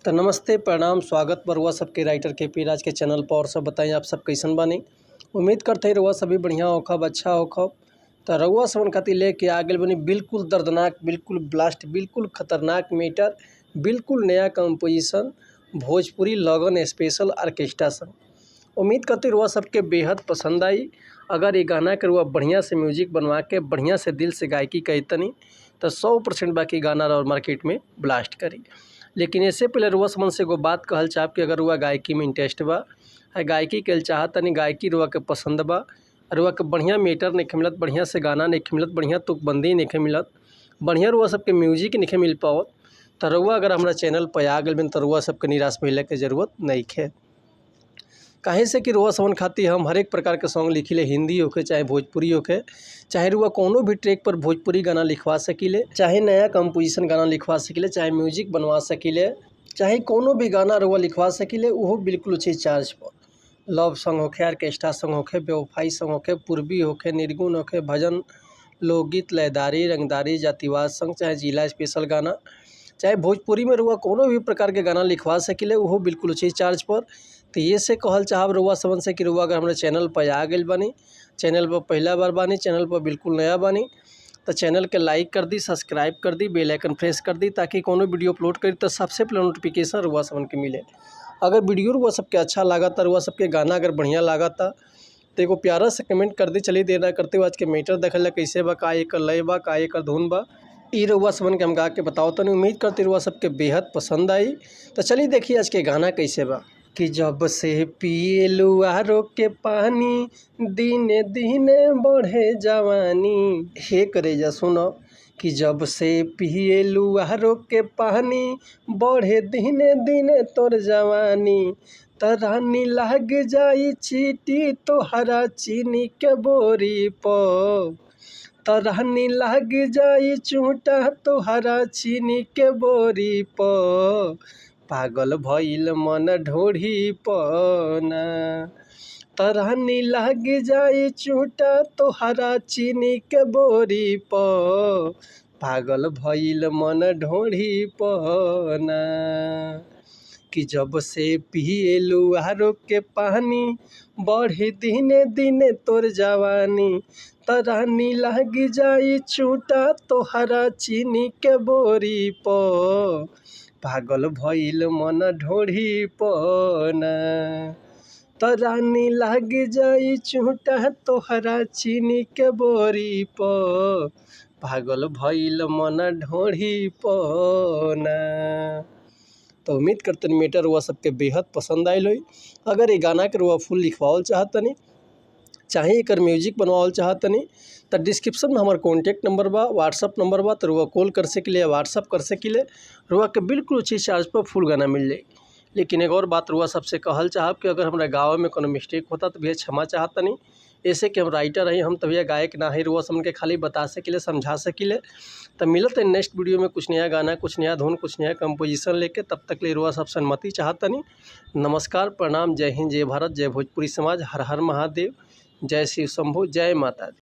तो नमस्ते प्रणाम स्वागत बरुआ सबके राइटर के पी राज के चैनल पर। और सब बताएं आप सब कैसन बानी। उम्मीद करते रहुआ सभी बढ़िया होखब अच्छा होखब। तो रउआ सबन खातिर लेके आ गए बनी बिल्कुल दर्दनाक बिल्कुल ब्लास्ट बिल्कुल खतरनाक मीटर बिल्कुल नया कंपोजिशन भोजपुरी लगन स्पेशल ऑर्केस्ट्रा सॉन्ग। उम्मीद करते रहुआ सबके बेहद पसंद आई। अगर ये गाना के रुआ बढ़िया से म्यूजिक बनवा के बढ़िया से दिल से गायकी कहतनी तो 100% बाकी गाना और मार्केट में ब्लास्ट करी। लेकिन इससे पहले रुआ समन से एगो बात कहल चाहब कि अगर रुआ गायकी में इंटरेस्ट बा गायकी के चाहतनी गायकी रुआ के पसंद बा रुआ के बढ़िया मीटर नहीं मिलत बढ़िया से गाना नहीं मिलत बढ़िया तुकबंदी नहीं मिलत बढ़िया रुआ सबके म्यूजिक नहीं मिल पावत तो रुआ अगर हमारा चैनल पर आ गए तो रुआ सबके निराश मिले के जरूरत नहीं है। काहे से कि रुआ समन खातिर हम हर एक प्रकार के सॉन्ग लिखिले हिंदी होके चाहे भोजपुरी होके चाहे रुआ कोनो भी ट्रैक पर भोजपुरी गाना लिखवा सकीले चाहे नया कंपोजिशन गाना लिखवा सकीले चाहे म्यूजिक बनवा सकीले चाहे कोनो भी गाना रुआ लिखवा सकीले वो बिल्कुल उचित चार्ज पर। लव सॉन्ग होके ऑर्केस्ट्रा सॉन्ग होके बेवफाई सॉन्ग होके पूर्वी होके निर्गुण होके भजन लोकगीत लयदारी रंगदारी जातिवाद सॉन्ग चाहे जिला स्पेशल गाना चाहे भोजपुरी में रुआ कोनो भी प्रकार के गाना लिखवा सकीले वो बिल्कुल उचित चार्ज पर। तो ये से कहल चाहब रुआ समन से कि रुआ अगर हमारे चैनल पर आ गए बानी चैनल पर पहला बार बानी चैनल पर बिल्कुल नया बानी तो चैनल के लाइक कर दी सब्सक्राइब कर दी बेल आइकन प्रेस कर दी ताकि कोनो वीडियो अपलोड करी तो सबसे पहले नोटिफिकेशन रुआ समन के मिले। अगर वीडियो रुआ सबके अच्छा लगा था रुआ सबके गाना अगर बढ़िया लगा था तो एगो प्यारा से कमेंट कर दी। चलिए देर ना करते हुए आज के मीटर देखल कैसे बा का एकर लय बा का एकर धुन बा ई रुआ समन के हम गा के बताओ तो उम्मीद करते रुआ सबके बेहद पसंद आई। तो चलिए देखिए आज के गाना कैसे बा कि जब से पिए लुआरो के पानी दिने दिने बढ़े जवानी हे करे जा सुनो कि जब से पिए लुआरो के पानी बढ़े दिने दिने तोर जवानी तरानी लग जाई चीटी तोहरा चीनी के बोरी पर तरानी लग जाई चूटा तोहरा चीनी के बोरी पर पागल भइल मन ढोढ़ी पना तरानी लग जाई चूटा तोहरा चीनी के बोरी पर पागल भइल मन ढोढ़ी पना कि जब से पिए लुआरो के पानी बढ़े दिने दिने तोर जवानी तरानी लग जाई चूटा तोहरा चीनी के बोरी पर पागल भइल मन ढोढ़ी पना तरानी लग जाई चूटा तोहरा चीनी के बोरी पर पागल भइल मन ढोढ़ी पना। तो उम्मीद करते मीटर रुआ सबके बेहद पसंद आयल होई। अगर ये गाना के रुआ फुल लिखवाओल चाहतनी चाहे एकर म्यूजिक बनवाओल चाहतनी तो डिस्क्रिप्शन में हमार कॉन्टैक्ट नंबर बा व्हाट्सअप नंबर बा तो रुआ कॉल कर सकिले या व्हाट्सअप कर सकिले रुआ के बिल्कुल उचित चार्ज पर फुल गाना मिल जाए। लेकिन एक और बात रुआ सबसे कहल चाहब कि अगर हमारे गाँव में कोनो मिस्टेक होता तो भैया क्षमा चाहतनी ऐसे कि हम राइटर रही हम तो भैया गायक ना है रुआ समन के खाली बता सकिले समझा सकिले। तो मिलते हैं नेक्स्ट वीडियो में कुछ नया गाना कुछ नया धुन कुछ नया कंपोजिशन लेके तब तक ले रुआ सब सन्मति चाहतनी। नमस्कार प्रणाम जय हिंद जय भारत जय भोजपुरी समाज हर हर महादेव जय शिव शंभु जय माता दी।